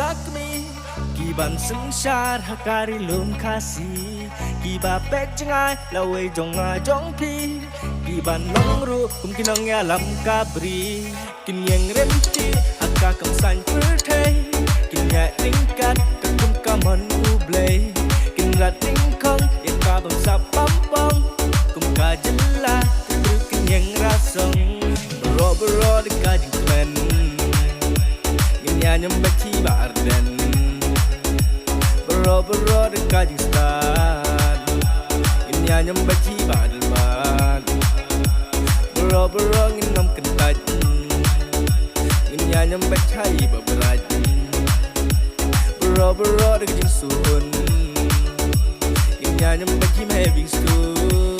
gak mi Kiban sung sha hakari lum kasi Kiba pek cengai lawe jonga jongpi Kiban long ru kum kinong ya lam kabri Kin yang remti hakka kam san perthai Kin ya ringkat kakum kamon ublay Kin rat ringkong ya kabam sa pampong Kum ka jela kin yang rasong Bro de kajing kmen Kin ya nyambati barden Bro de kajing stan Kin ya nyambati badalman Bro ngin nom kentaj Ngin ya nyambati babraj Bro de kajing sun Ngin ya nyambati meving school